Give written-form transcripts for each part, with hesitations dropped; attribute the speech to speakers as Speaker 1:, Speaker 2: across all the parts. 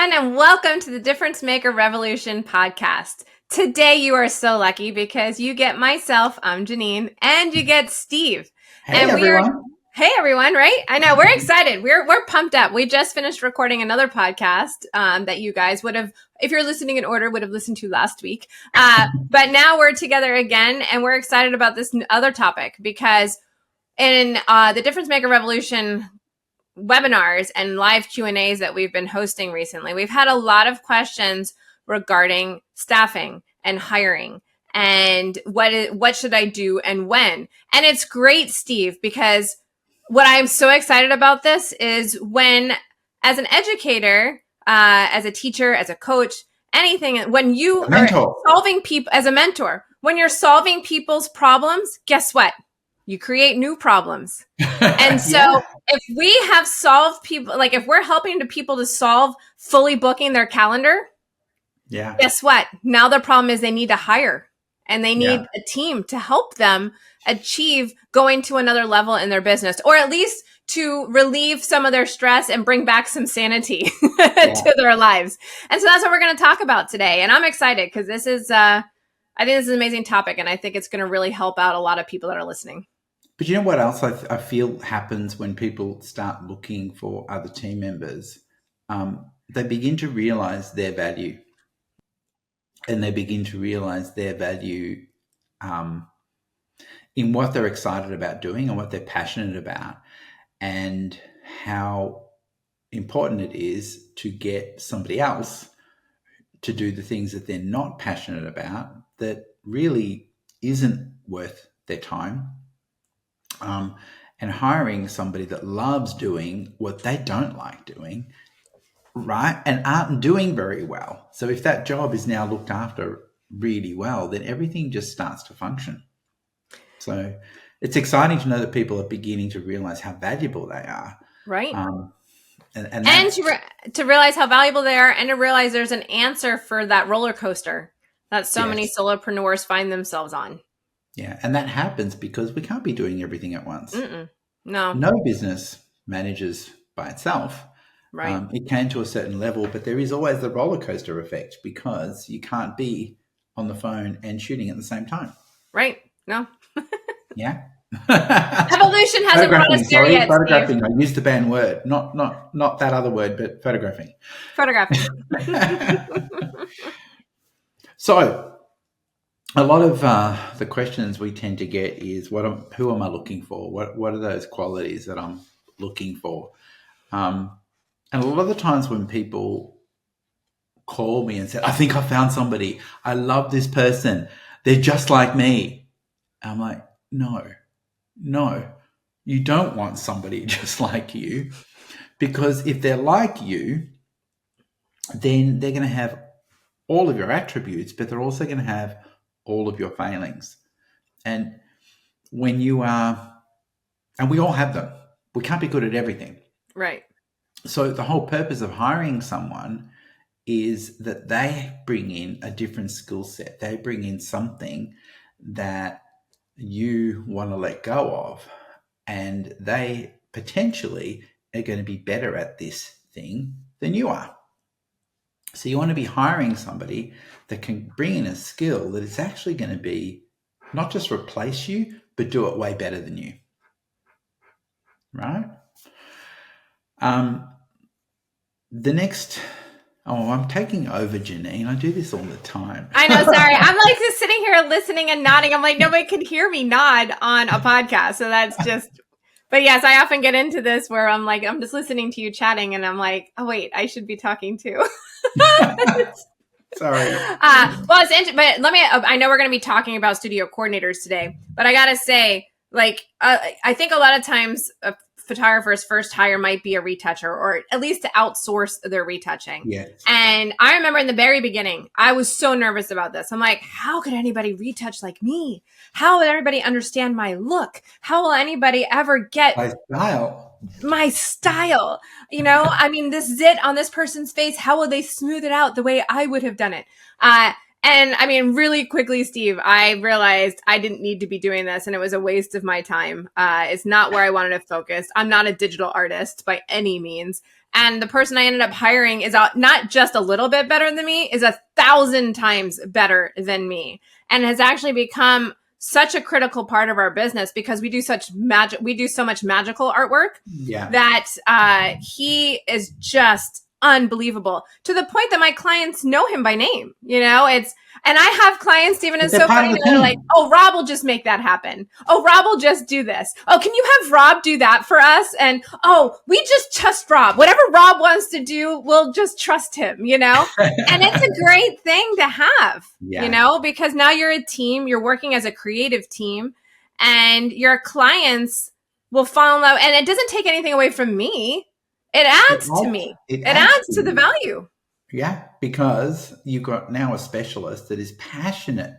Speaker 1: everyone, and welcome to the Difference Maker Revolution podcast. Today, you are so lucky because you get myself, I'm Jeanine, and you get Steve.
Speaker 2: Hey, everyone.
Speaker 1: Hey, everyone, right? I know, we're excited. We're pumped up. We just finished recording another podcast that you guys would have, if you're listening in order, would have listened to last week. But now we're together again, and we're excited about this other topic because in the Difference Maker Revolution webinars and live Q&As that we've been hosting recently, we've had a lot of questions regarding staffing and hiring and what should I do and when. And it's great, Steve, because what I'm so excited about this is when, as an educator, as a teacher, as a coach, anything, when you are solving people, as a mentor, when you're solving people's problems, guess what? You create new problems. And so if we have solved people, like if we're helping people to solve fully booking their calendar, guess what? Now the problem is they need to hire and they need a team to help them achieve going to another level in their business, or at least to relieve some of their stress and bring back some sanity to their lives. And so that's what we're going to talk about today. And I'm excited because this is, I think this is an amazing topic, and I think it's going to really help out a lot of people that are listening.
Speaker 2: But you know what else I feel happens when people start looking for other team members? They begin to realize their value. And they begin to realize their value in what they're excited about doing and what they're passionate about, and how important it is to get somebody else to do the things that they're not passionate about that really isn't worth their time. And hiring somebody that loves doing what they don't like doing, right, and aren't doing very well. So if that job is now looked after really well, then everything just starts to function. So it's exciting to know that people are beginning to realize how valuable they are.
Speaker 1: Right. And to realize how valuable they are, and to realize there's an answer for that roller coaster that so many solopreneurs find themselves on.
Speaker 2: Yeah, and that happens because we can't be doing everything at once.
Speaker 1: No
Speaker 2: business manages by itself.
Speaker 1: Right.
Speaker 2: It can to a certain level, but there is always the roller coaster effect because you can't be on the phone and shooting at the same time.
Speaker 1: Right. No.
Speaker 2: Yeah.
Speaker 1: Evolution hasn't brought us there yet.
Speaker 2: Photographing.
Speaker 1: Steve.
Speaker 2: I used the banned word, not that other word, but photographing. So a lot of the questions we tend to get is, who am I looking for? What are those qualities that I'm looking for? And a lot of the times when people call me and say, I think I found somebody, I love this person, they're just like me. I'm like, no, you don't want somebody just like you, because if they're like you, then they're going to have all of your attributes, but they're also going to have all of your failings. And when you are, and we all have them, we can't be good at everything.
Speaker 1: Right.
Speaker 2: So the whole purpose of hiring someone is that they bring in a different skill set. They bring in something that you want to let go of, and they potentially are going to be better at this thing than you are. So you want to be hiring somebody that can bring in a skill that is actually going to be not just replace you, but do it way better than you. Right? I'm taking over, Jeanine. I do this all the time.
Speaker 1: I know, sorry. I'm like just sitting here listening and nodding. I'm like, nobody can hear me nod on a podcast. So that's just, but yes, I often get into this where I'm like, I'm just listening to you chatting and I'm like, oh wait, I should be talking too.
Speaker 2: Sorry.
Speaker 1: Well, it's interesting, but I know we're going to be talking about studio coordinators today, but I got to say, like, I think a lot of times a photographer's first hire might be a retoucher, or at least to outsource their retouching.
Speaker 2: Yes.
Speaker 1: And I remember in the very beginning, I was so nervous about this. I'm like, how could anybody retouch like me? How would everybody understand my look? How will anybody ever get my style? You know, I mean, this zit on this person's face, how will they smooth it out the way I would have done it? And I mean, really quickly, Steve, I realized I didn't need to be doing this, and it was a waste of my time. It's not where I wanted to focus. I'm not a digital artist by any means. And the person I ended up hiring is not just a little bit better than me, is 1,000 times better than me, and has actually become such a critical part of our business because we do so much magical artwork that he is just unbelievable, to the point that my clients know him by name. And I have clients, Stephen, it's so funny. They're like, oh, Rob will just make that happen. Oh, Rob will just do this. Oh, can you have Rob do that for us? And oh, we just trust Rob. Whatever Rob wants to do, we'll just trust him, And it's a great thing to have, because now you're a team, you're working as a creative team, and your clients will fall in love. And it doesn't take anything away from me. It adds to me. It adds to the value.
Speaker 2: Yeah, because you've got now a specialist that is passionate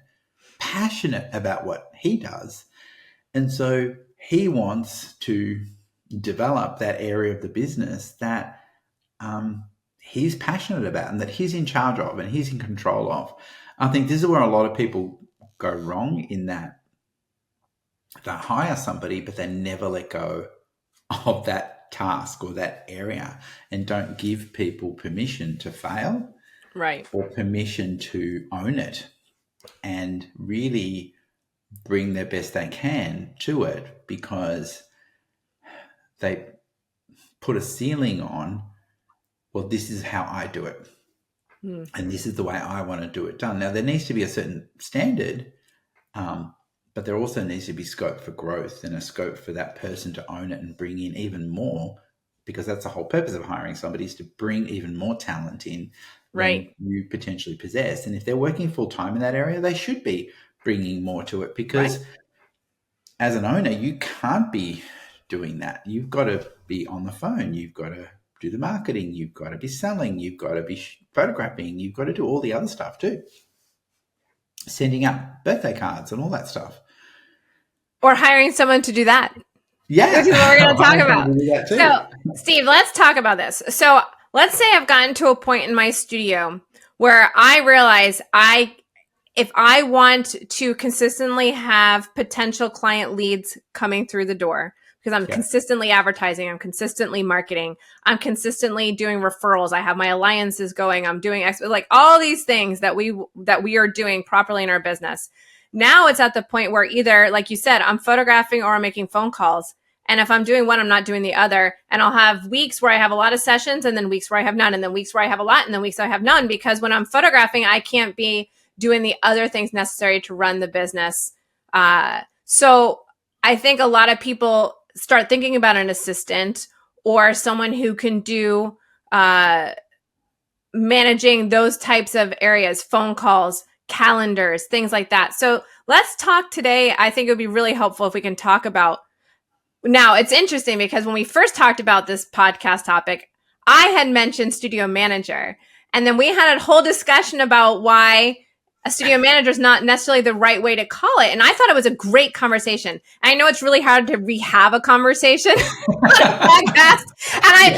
Speaker 2: about what he does. And so he wants to develop that area of the business that he's passionate about and that he's in charge of and he's in control of. I think this is where a lot of people go wrong, in that they hire somebody, but they never let go of that task or that area, and don't give people permission to fail,
Speaker 1: right,
Speaker 2: or permission to own it and really bring their best they can to it, because they put a ceiling on, well, this is how I do it, and this is the way I want to do it done. Now, there needs to be a certain standard, but there also needs to be scope for growth and a scope for that person to own it and bring in even more, because that's the whole purpose of hiring somebody, is to bring even more talent in than you potentially possess. And if they're working full time in that area, they should be bringing more to it, because as an owner, you can't be doing that. You've got to be on the phone. You've got to do the marketing. You've got to be selling. You've got to be photographing. You've got to do all the other stuff too. Sending out birthday cards and all that stuff.
Speaker 1: Or hiring someone to do that.
Speaker 2: Yeah.
Speaker 1: Which is what we're going to talk about. So, Steve, let's talk about this. So let's say I've gotten to a point in my studio where I realize if I want to consistently have potential client leads coming through the door, because I'm consistently advertising, I'm consistently marketing, I'm consistently doing referrals, I have my alliances going, I'm doing like all these things that we are doing properly in our business. Now it's at the point where either, like you said, I'm photographing or I'm making phone calls. And if I'm doing one, I'm not doing the other. And I'll have weeks where I have a lot of sessions, and then weeks where I have none, and then weeks where I have a lot, and then weeks I have none, because when I'm photographing, I can't be doing the other things necessary to run the business. So I think a lot of people start thinking about an assistant or someone who can do managing those types of areas, phone calls, calendars, things like that. So let's talk today. I think it would be really helpful if we can talk about. Now, it's interesting because when we first talked about this podcast topic, I had mentioned studio manager, and then we had a whole discussion about why a studio manager is not necessarily the right way to call it. And I thought it was a great conversation. I know it's really hard to rehab a conversation on a podcast. And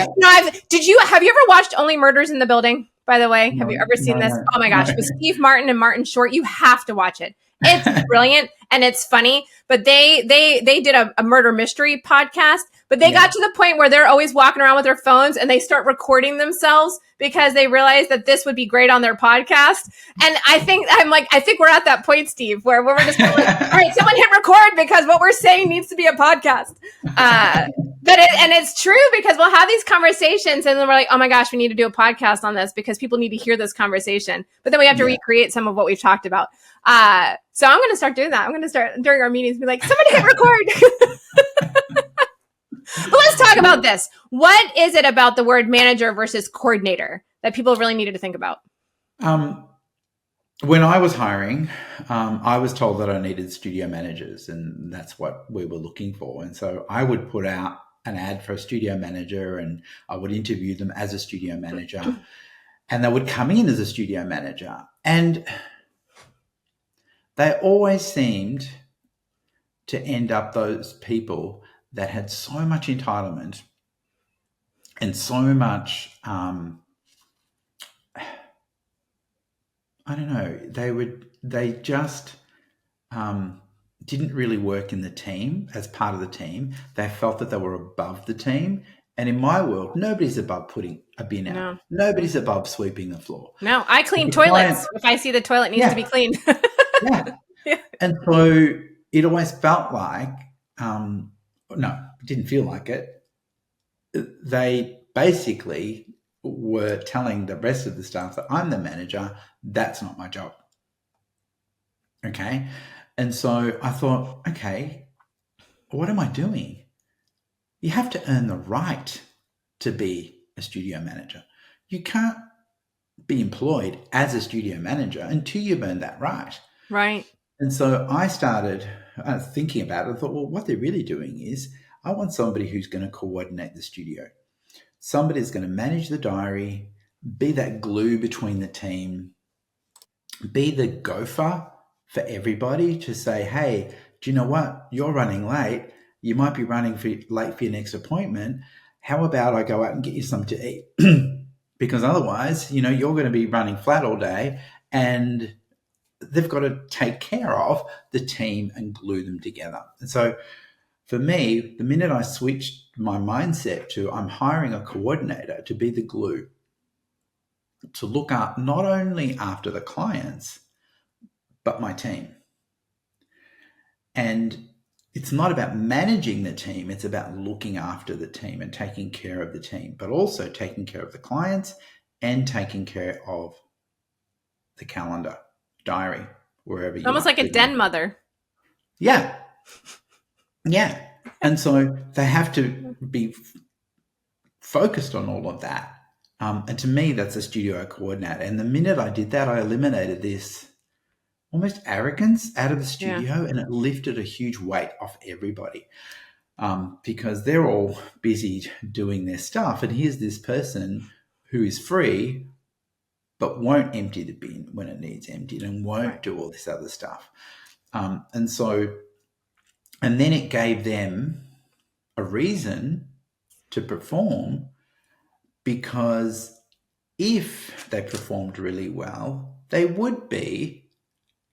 Speaker 1: have you ever watched Only Murders in the Building, by the way? Have you ever seen this? Oh my gosh. With Steve Martin and Martin Short, you have to watch it. It's brilliant and it's funny, but they did a murder mystery podcast, but they got to the point where they're always walking around with their phones and they start recording themselves because they realized that this would be great on their podcast. And I think we're at that point, Steve, where we're just like, all right, someone hit record because what we're saying needs to be a podcast. But it's true, because we'll have these conversations and then we're like, oh my gosh, we need to do a podcast on this because people need to hear this conversation. But then we have to recreate some of what we've talked about. So I'm going to start doing that. I'm going to start during our meetings, be like, somebody hit record. But let's talk about this. What is it about the word manager versus coordinator that people really needed to think about?
Speaker 2: When I was hiring, I was told that I needed studio managers, and that's what we were looking for. And so I would put out an ad for a studio manager, and I would interview them as a studio manager, and they would come in as a studio manager. And they always seemed to end up those people that had so much entitlement and so much, I don't know, they just didn't really work in the team as part of the team. They felt that they were above the team And in my world, nobody's above putting a bin out.
Speaker 1: No.
Speaker 2: Nobody's above sweeping the floor.
Speaker 1: No, I clean
Speaker 2: The
Speaker 1: toilets
Speaker 2: clients-
Speaker 1: if I see the toilet needs to be cleaned.
Speaker 2: yeah.
Speaker 1: Yeah.
Speaker 2: And so it always felt like, no, it didn't feel like it. They basically were telling the rest of the staff that I'm the manager. That's not my job. Okay. And so I thought, okay, what am I doing? You have to earn the right to be a studio manager. You can't be employed as a studio manager until you've earned that right.
Speaker 1: Right.
Speaker 2: And so I started thinking about it. I thought, well, what they're really doing is I want somebody who's going to coordinate the studio. Somebody who's going to manage the diary, be that glue between the team, be the gopher for everybody to say, hey, do you know what? You're running late. You might be running late for your next appointment. How about I go out and get you something to eat? Because otherwise, you're going to be running flat all day, and they've got to take care of the team and glue them together. And so for me, the minute I switched my mindset to I'm hiring a coordinator to be the glue, to look up not only after the clients, but my team. And it's not about managing the team, it's about looking after the team and taking care of the team, but also taking care of the clients and taking care of the calendar, diary, wherever you
Speaker 1: Almost like a den mother.
Speaker 2: Yeah. Yeah. And so they have to be focused on all of that. And to me, that's a studio coordinator. And the minute I did that, I eliminated this almost arrogance out of the studio, and it lifted a huge weight off everybody, because they're all busy doing their stuff. And here's this person who is free, but won't empty the bin when it needs emptied and won't do all this other stuff. And then it gave them a reason to perform, because if they performed really well, they would be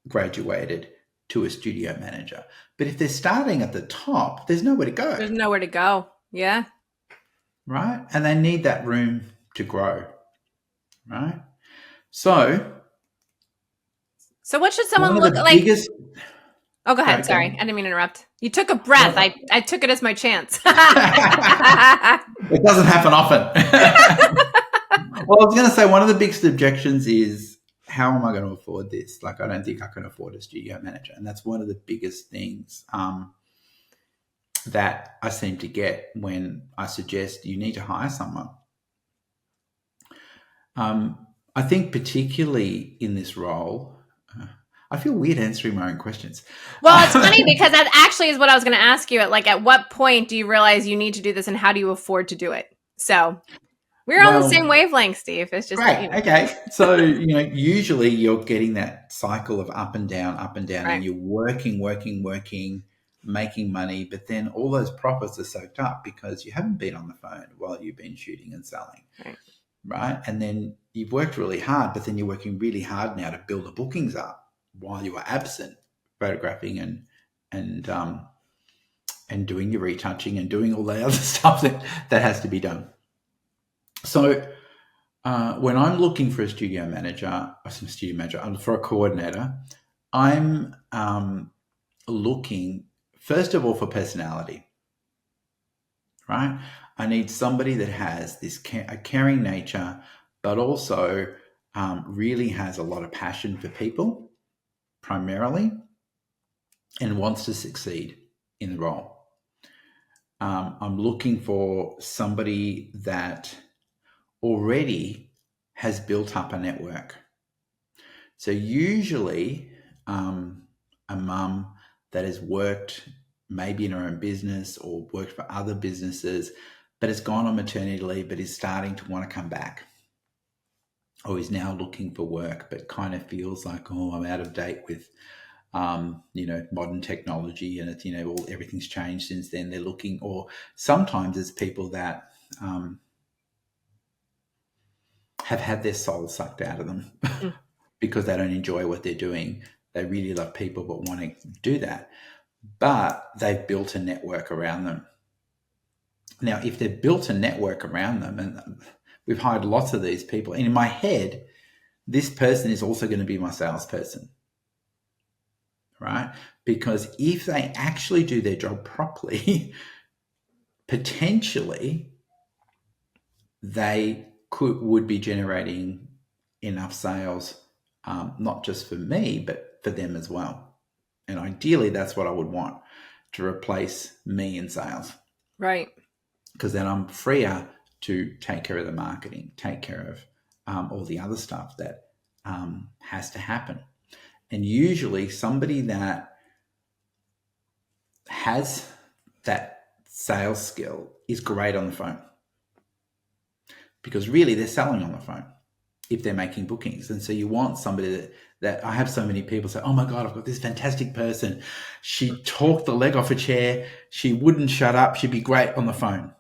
Speaker 2: graduated to a studio manager. But if they're starting at the top, there's nowhere to go.
Speaker 1: There's nowhere to go. Yeah.
Speaker 2: Right? And they need that room to grow. Right? So
Speaker 1: what should someone look like? Oh, go ahead. Sorry. I didn't mean to interrupt. You took a breath. No. I took it as my chance.
Speaker 2: It doesn't happen often. Well, I was going to say, one of the biggest objections is, how am I going to afford this? Like, I don't think I can afford a studio manager. And that's one of the biggest things that I seem to get when I suggest you need to hire someone. I think particularly in this role, I feel weird answering my own questions.
Speaker 1: Well, it's funny because that actually is what I was going to ask you. At what point do you realize you need to do this, and how do you afford to do it? So we're on the same wavevelength, Steve. It's just
Speaker 2: great. Okay. So, usually you're getting that cycle of up and down, right. And you're working, making money, but then all those profits are soaked up because you haven't been on the phone while you've been shooting and selling. Right. And then you've worked really hard, but then you're working really hard now to build the bookings up while you were absent, photographing and doing your retouching and doing all the other stuff that has to be done. So when I'm looking for a studio manager, for a coordinator, I'm looking, first of all, for personality, right? I need somebody that has a caring nature, but also really has a lot of passion for people, primarily, and wants to succeed in the role. I'm looking for somebody that already has built up a network. So usually a mum that has worked maybe in her own business or worked for other businesses, but has gone on maternity leave, but is starting to want to come back, or is now looking for work, but kind of feels like, I'm out of date with, modern technology, and it's, everything's changed since then. They're looking, or sometimes it's people that have had their soul sucked out of them because they don't enjoy what they're doing. They really love people, but want to do that, but they've built a network around them. Now, if they've built a network around them, and we've hired lots of these people, and in my head, this person is also going to be my salesperson, right? Because if they actually do their job properly, potentially they would be generating enough sales, not just for me, but for them as well. And ideally, that's what I would want, to replace me in sales.
Speaker 1: Right.
Speaker 2: Because then I'm freer to take care of the marketing, take care of all the other stuff that has to happen. And usually somebody that has that sales skill is great on the phone, because really they're selling on the phone if they're making bookings. And so you want somebody that I have so many people say, oh my God, I've got this fantastic person. She talked the leg off a chair. She wouldn't shut up. She'd be great on the phone.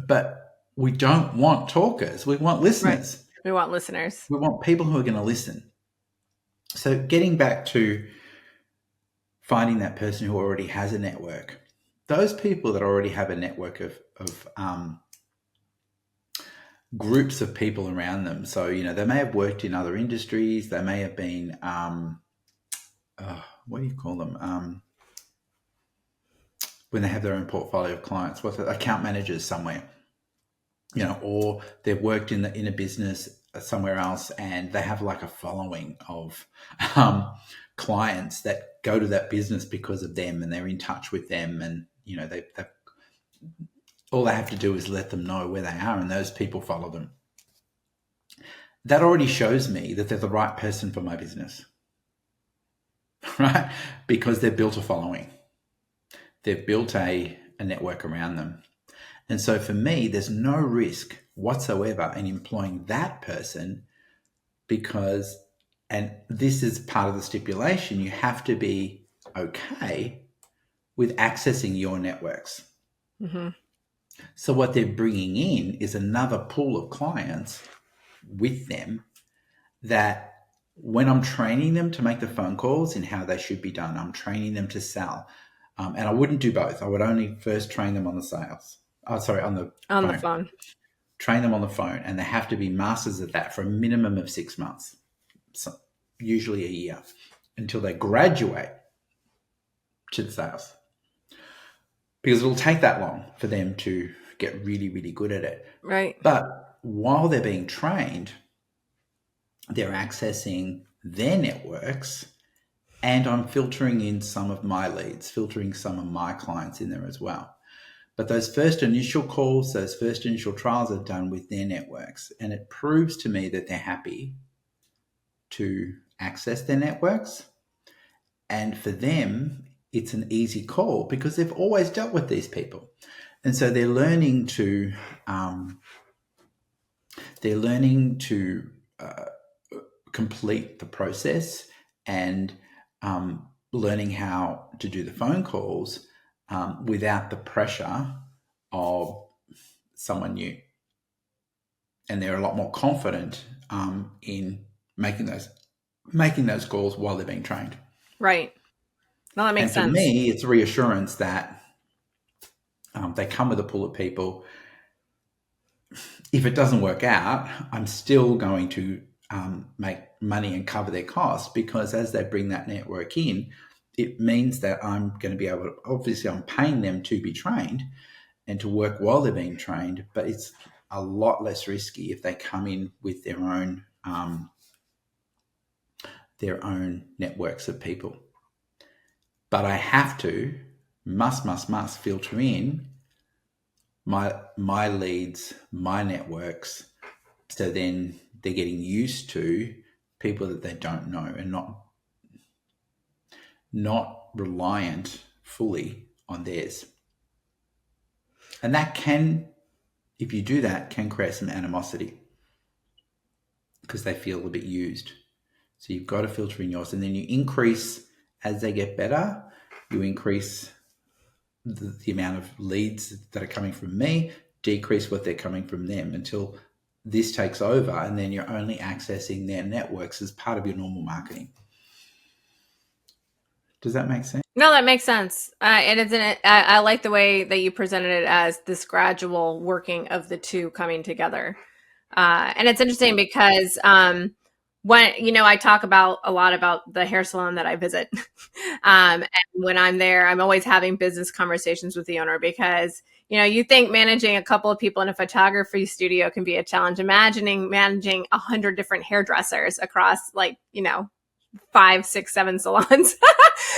Speaker 2: But we don't want talkers. We want listeners.
Speaker 1: Right. We want listeners.
Speaker 2: We want people who are going to listen. So getting back to finding that person who already has a network, those people that already have a network of groups of people around them. So, they may have worked in other industries. They may have been, what do you call them? When they have their own portfolio of clients, account managers somewhere, or they've worked in a business somewhere else, and they have like a following of clients that go to that business because of them, and they're in touch with them, and they all they have to do is let them know where they are, and those people follow them. That already shows me that they're the right person for my business, right? Because they've built a following. They've built a network around them. And so for me, there's no risk whatsoever in employing that person, because, and this is part of the stipulation, you have to be okay with accessing your networks.
Speaker 1: Mm-hmm.
Speaker 2: So what they're bringing in is another pool of clients with them, that when I'm training them to make the phone calls and how they should be done, I'm training them to sell. And I wouldn't do both. I would only first train them on the sales. On the phone. Train them on the phone, and they have to be masters of that for a minimum of 6 months, so usually a year, until they graduate to the sales. Because it'll take that long for them to get really, really good at it.
Speaker 1: Right.
Speaker 2: But while they're being trained, they're accessing their networks, and I'm filtering in some of my leads, filtering some of my clients in there as well. But those first initial calls, those first initial trials are done with their networks, and it proves to me that they're happy to access their networks. And for them, it's an easy call because they've always dealt with these people. And so they're learning to complete the process, and learning how to do the phone calls without the pressure of someone new. And they're a lot more confident in making those calls while they're being trained.
Speaker 1: Right. No, that makes sense.
Speaker 2: And for me, it's reassurance that they come with a pool of people. If it doesn't work out, I'm still going to make money and cover their costs, because as they bring that network in, it means that I'm going to be able to, obviously I'm paying them to be trained and to work while they're being trained, but it's a lot less risky if they come in with their own networks of people. But I have to, must filter in my leads, my networks, so then they're getting used to people that they don't know, and not reliant fully on theirs. And that can, if you do that, can create some animosity because they feel a bit used. So you've got to filter in yours, and then you increase as they get better. You increase the amount of leads that are coming from me, decrease what they're coming from them, until this takes over, and then you're only accessing their networks as part of your normal marketing. Does that make sense?
Speaker 1: No, that makes sense. And I like the way that you presented it as this gradual working of the two coming together. And it's interesting because when I talk about a lot about the hair salon that I visit, and when I'm there, I'm always having business conversations with the owner because you think managing a couple of people in a photography studio can be a challenge. Imagining managing 100 different hairdressers across 5, 6, 7 salons.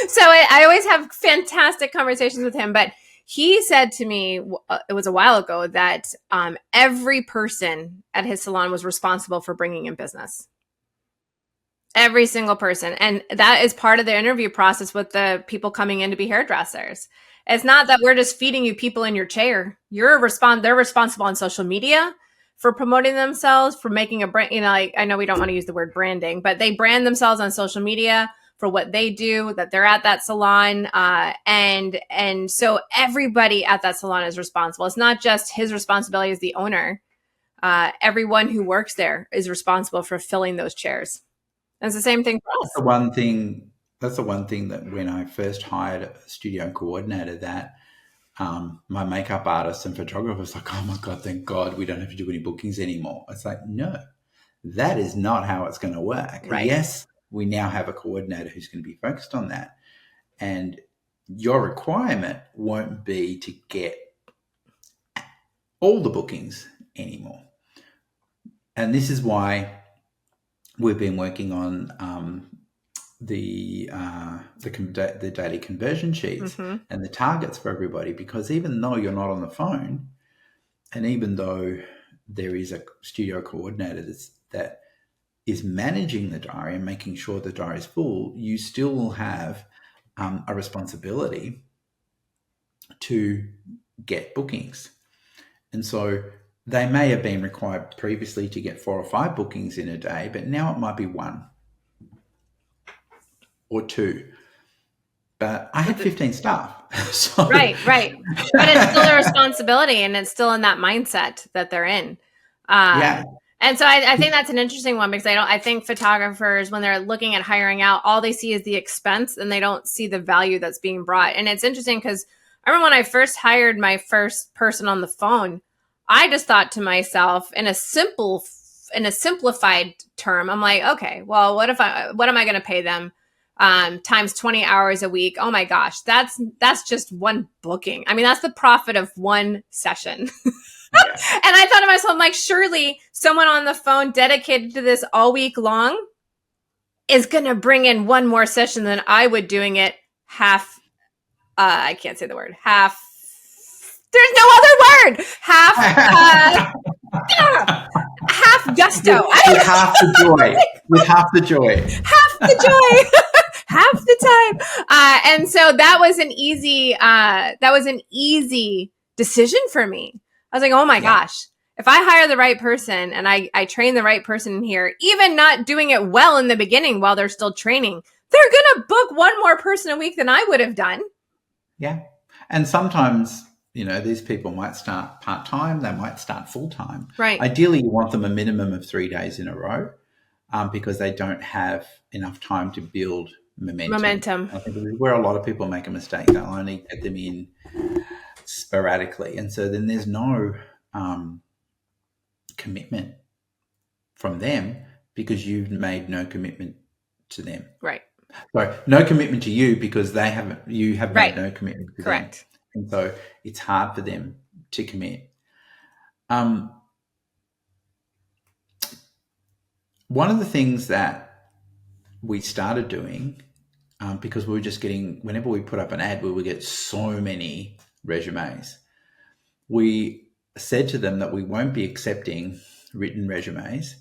Speaker 1: So I always have fantastic conversations with him, but he said to me, it was a while ago, that every person at his salon was responsible for bringing in business. Every single person. And that is part of the interview process with the people coming in to be hairdressers. It's not that we're just feeding you people in your chair. They're responsible on social media for promoting themselves, for making a brand. I know we don't want to use the word branding, but they brand themselves on social media for what they do, that they're at that salon. And so everybody at that salon is responsible. It's not just his responsibility as the owner. Everyone who works there is responsible for filling those chairs. And it's the same thing for us.
Speaker 2: That's the one thing that when I first hired a studio coordinator, that my makeup artist and photographer was like, oh my God, thank God we don't have to do any bookings anymore. It's like, no, that is not how it's going to work.
Speaker 1: Right.
Speaker 2: Yes, we now have a coordinator who's going to be focused on that. And your requirement won't be to get all the bookings anymore. And this is why we've been working on the daily conversion sheets and the targets for everybody, because even though you're not on the phone, and even though there is a studio coordinator that is managing the diary and making sure the diary is full, you still will have a responsibility to get bookings. And so they may have been required previously to get 4 or 5 bookings in a day, but now it might be 1 or 2. But I had 15 staff. So.
Speaker 1: Right. But it's still a responsibility, and it's still in that mindset that they're in.
Speaker 2: Yeah.
Speaker 1: And so I think that's an interesting one, because I think photographers, when they're looking at hiring out, all they see is the expense and they don't see the value that's being brought. And it's interesting because I remember when I first hired my first person on the phone, I just thought to myself in a simplified term, I'm like, okay, well, what am I going to pay them? Times 20 hours a week. Oh my gosh, that's just one booking. I mean, that's the profit of one session. Yeah. And I thought to myself, I'm like, surely someone on the phone dedicated to this all week long is going to bring in one more session than I would doing it half. I can't say the word half. There's no other word. Half gusto.
Speaker 2: With half the joy. With half the joy.
Speaker 1: Half the joy. Half the time. And so that was an easy decision for me. I was like, oh my gosh, if I hire the right person and I train the right person in here, even not doing it well in the beginning while they're still training, they're going to book one more person a week than I would have done.
Speaker 2: Yeah. And sometimes, these people might start part-time, they might start full-time.
Speaker 1: Right.
Speaker 2: Ideally, you want them a minimum of 3 days in a row because they don't have enough time to build momentum. I think where a lot of people make a mistake, they'll only get them in sporadically. And so then there's no commitment from them because you've made no commitment to them.
Speaker 1: Right.
Speaker 2: Sorry, no commitment to you because you have made no commitment to
Speaker 1: Correct.
Speaker 2: them. And so it's hard for them to commit. One of the things that we started doing, because we were just getting, whenever we put up an ad, we would get so many resumes. We said to them that we won't be accepting written resumes,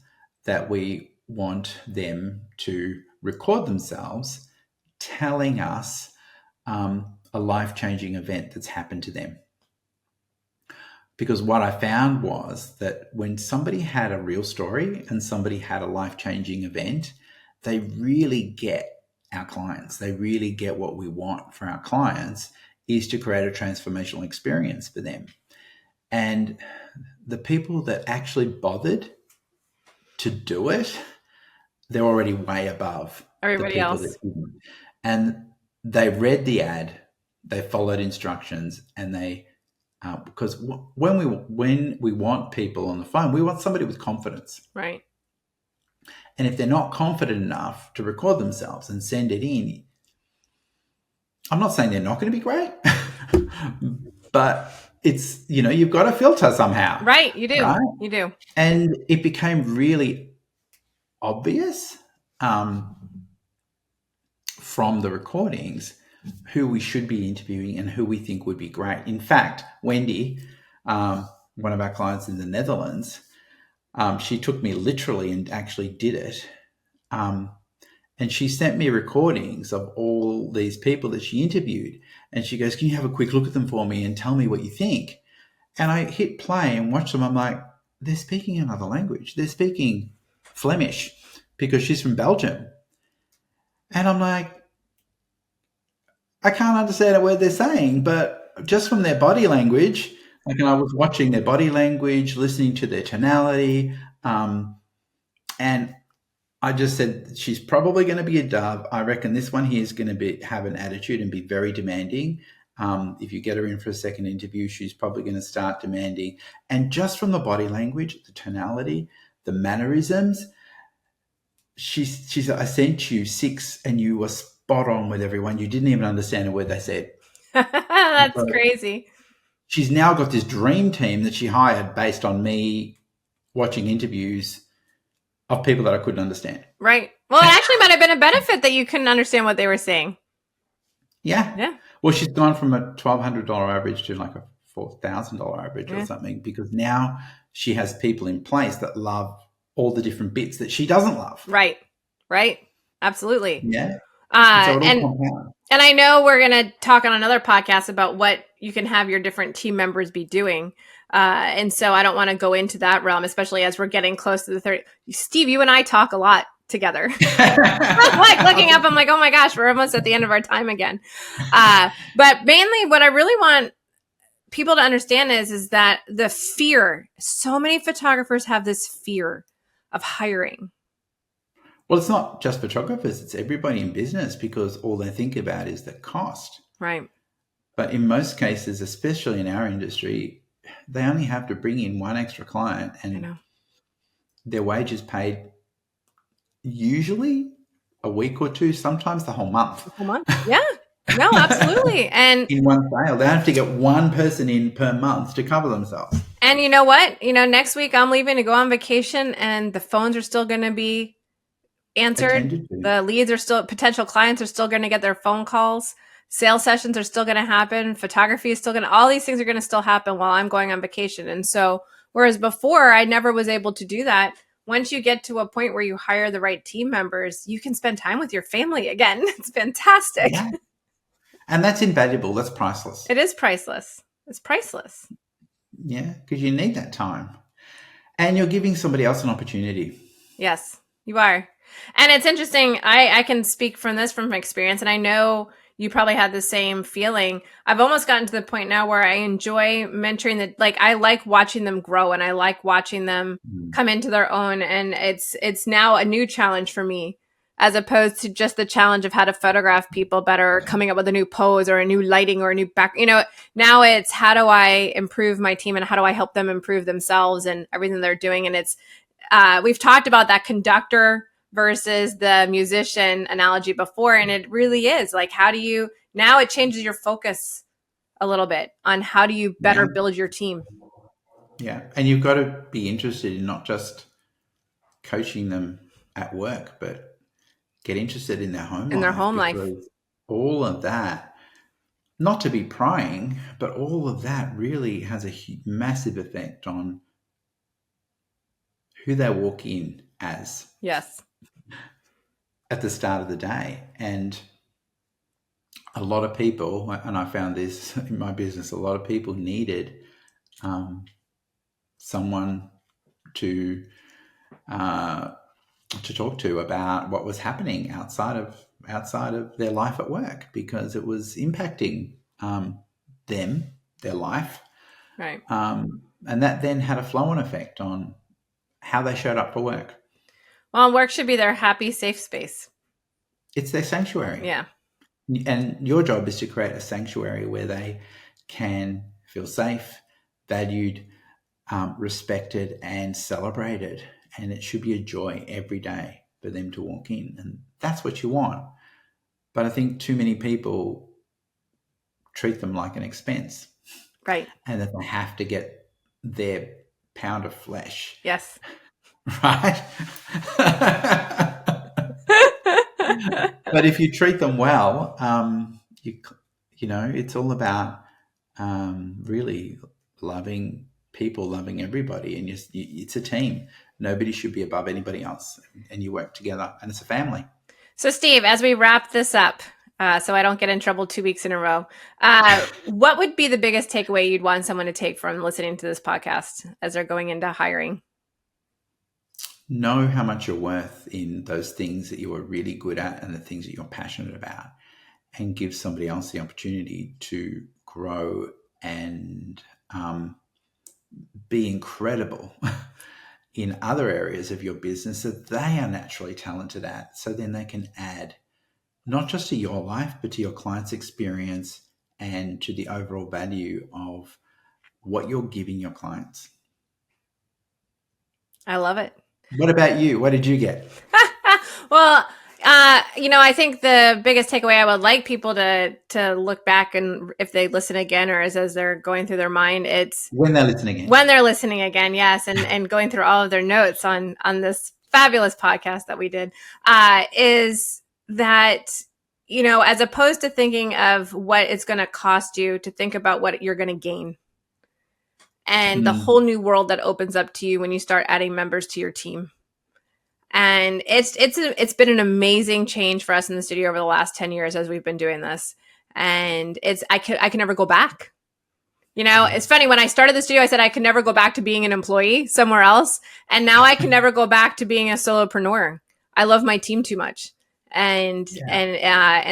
Speaker 2: that we want them to record themselves telling us a life-changing event that's happened to them. Because what I found was that when somebody had a real story and somebody had a life-changing event, they really get our clients. They really get what we want for our clients is to create a transformational experience for them. And the people that actually bothered to do it, they're already way above
Speaker 1: everybody else.
Speaker 2: And they read the ad, they followed instructions, and they because when we want people on the phone, we want somebody with confidence,
Speaker 1: Right.
Speaker 2: and if they're not confident enough to record themselves and send it in, I'm not saying they're not going to be great, but it's, you've got to filter somehow.
Speaker 1: Right. You do.
Speaker 2: Right?
Speaker 1: You do.
Speaker 2: And it became really obvious from the recordings who we should be interviewing and who we think would be great. In fact, Wendy, one of our clients in the Netherlands, she took me literally and actually did it. And she sent me recordings of all these people that she interviewed. And she goes, can you have a quick look at them for me and tell me what you think? And I hit play and watch them. I'm like, they're speaking another language. They're speaking Flemish because she's from Belgium. And I'm like, I can't understand a word they're saying, but just from their body language, like, and I was watching their body language, listening to their tonality, and I just said, she's probably going to be a dove. I reckon this one here is going to have an attitude and be very demanding. If you get her in for a second interview, she's probably going to start demanding. And just from the body language, the tonality, the mannerisms, she's I sent you 6 and you were spot on with everyone. You didn't even understand a word they said.
Speaker 1: That's crazy.
Speaker 2: She's now got this dream team that she hired based on me watching interviews of people that I couldn't understand.
Speaker 1: Right. Well, it actually might have been a benefit that you couldn't understand what they were saying.
Speaker 2: Yeah.
Speaker 1: Yeah.
Speaker 2: Well, she's gone from a $1,200 average to like a $4,000 average or something, because now she has people in place that love all the different bits that she doesn't love.
Speaker 1: Right. Right. Absolutely.
Speaker 2: Yeah.
Speaker 1: And I know we're going to talk on another podcast about what you can have your different team members be doing. And so I don't want to go into that realm, especially as we're getting close to the 30. Steve, you and I talk a lot together. I'm like looking up, I'm like, oh my gosh, we're almost at the end of our time again. But mainly what I really want people to understand is that the fear, so many photographers have this fear of hiring.
Speaker 2: Well, it's not just photographers, it's everybody in business, because all they think about is the cost.
Speaker 1: Right.
Speaker 2: But in most cases, especially in our industry, they only have to bring in one extra client and their wage is paid usually a week or two, sometimes the whole month.
Speaker 1: The whole month? Yeah. No, absolutely. And
Speaker 2: in one sale, they have to get one person in per month to cover themselves.
Speaker 1: And you know what? Next week I'm leaving to go on vacation and the phones are still going to be answered. The leads are still, potential clients are still going to get their phone calls. Sales sessions are still going to happen. Photography is still going to, all these things are going to still happen while I'm going on vacation. And so, whereas before I never was able to do that, once you get to a point where you hire the right team members, you can spend time with your family again. It's fantastic.
Speaker 2: Yeah. And that's invaluable. That's priceless.
Speaker 1: It is priceless. It's priceless.
Speaker 2: Yeah, because you need that time. And you're giving somebody else an opportunity.
Speaker 1: Yes, you are. And it's interesting. I can speak from experience, and I know you probably had the same feeling. I've almost gotten to the point now where I enjoy mentoring I like watching them grow and I like watching them come into their own. And it's now a new challenge for me, as opposed to just the challenge of how to photograph people better, or coming up with a new pose or a new lighting or a new back. Now it's how do I improve my team and how do I help them improve themselves and everything they're doing. And it's, we've talked about that conductor versus the musician analogy before. And it really is like, now it changes your focus a little bit on how do you better build your team.
Speaker 2: Yeah. And you've got to be interested in not just coaching them at work, but get interested in their home life.
Speaker 1: In their home life.
Speaker 2: All of that, not to be prying, but all of that really has a massive effect on who they walk in as.
Speaker 1: Yes.
Speaker 2: At the start of the day. And a lot of people, and I found this in my business, a lot of people needed someone to talk to about what was happening outside of their life at work, because it was impacting them, their life.
Speaker 1: Right.
Speaker 2: And that then had a flow-on effect on how they showed up for work.
Speaker 1: Well, work should be their happy, safe space.
Speaker 2: It's their sanctuary.
Speaker 1: Yeah.
Speaker 2: And your job is to create a sanctuary where they can feel safe, valued, respected, and celebrated. And it should be a joy every day for them to walk in. And that's what you want. But I think too many people treat them like an expense.
Speaker 1: Right.
Speaker 2: And that they have to get their pound of flesh.
Speaker 1: Yes.
Speaker 2: Right? But if you treat them well, you know, it's all about really loving people, loving everybody, and it's a team. Nobody should be above anybody else, and you work together, and it's a family.
Speaker 1: So, Steve, as we wrap this up, so I don't get in trouble 2 weeks in a row, what would be the biggest takeaway you'd want someone to take from listening to this podcast as they're going into hiring?
Speaker 2: Know how much you're worth in those things that you are really good at and the things that you're passionate about, and give somebody else the opportunity to grow and be incredible in other areas of your business that they are naturally talented at. So then they can add not just to your life, but to your client's experience and to the overall value of what you're giving your clients.
Speaker 1: I love it.
Speaker 2: What about you? What did you get?
Speaker 1: Well, you know, I think the biggest takeaway I would like people to look back, and if they listen again, or as they're going through their mind, it's
Speaker 2: when they're listening again.
Speaker 1: When they're listening again, yes, and going through all of their notes on this fabulous podcast that we did, is that, you know, as opposed to thinking of what it's going to cost you, to think about what you're going to gain. And the whole new world that opens up to you when you start adding members to your team. And it's been an amazing change for us in the studio over the last 10 years as we've been doing this. And I can never go back. You know, it's funny, when I started the studio, I said I could never go back to being an employee somewhere else. And now I can never go back to being a solopreneur. I love my team too much. And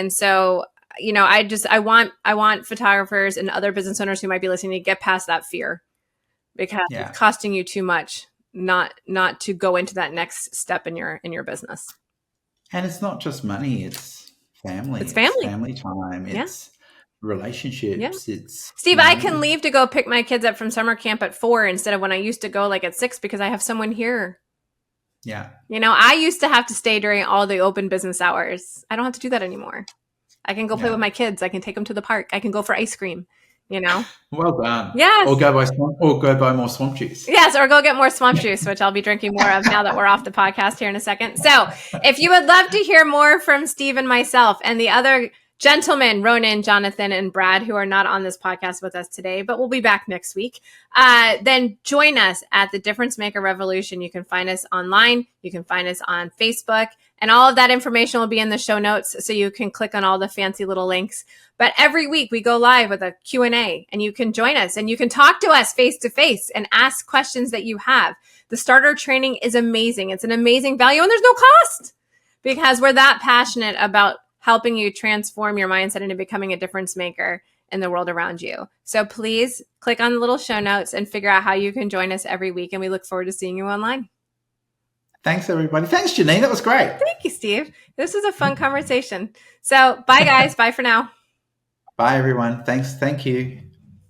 Speaker 1: so, you know, I want photographers and other business owners who might be listening to get past that fear, because it's costing you too much not to go into that next step in your business. And
Speaker 2: it's not just money, it's family.
Speaker 1: It's family.
Speaker 2: It's family time. It's relationships.
Speaker 1: Yeah.
Speaker 2: It's
Speaker 1: Steve, I can leave to go pick my kids up from summer camp at 4 instead of when I used to go like at 6, because I have someone here.
Speaker 2: Yeah.
Speaker 1: You know, I used to have to stay during all the open business hours. I don't have to do that anymore. I can go play with my kids. I can take them to the park. I can go for ice cream. You know,
Speaker 2: well done.
Speaker 1: Yes.
Speaker 2: Or go buy more swamp juice.
Speaker 1: Yes, or go get more swamp juice, which I'll be drinking more of now that we're off the podcast here in a second. So, if you would love to hear more from Steve and myself and the other gentlemen, Ronan, Jonathan, and Brad, who are not on this podcast with us today, but we'll be back next week, then join us at the Difference Maker Revolution. You can find us online. You can find us on Facebook. And all of that information will be in the show notes, so you can click on all the fancy little links. But every week we go live with a Q&A, and you can join us and you can talk to us face to face and ask questions that you have. The starter training is amazing. It's an amazing value, and there's no cost, because we're that passionate about helping you transform your mindset into becoming a difference maker in the world around you. So please click on the little show notes and figure out how you can join us every week. And we look forward to seeing you online.
Speaker 2: Thanks, everybody. Thanks, Jeanine. That was great.
Speaker 1: Thank you, Steve. This was a fun conversation. So bye, guys. Bye for now.
Speaker 2: Bye, everyone. Thanks. Thank you.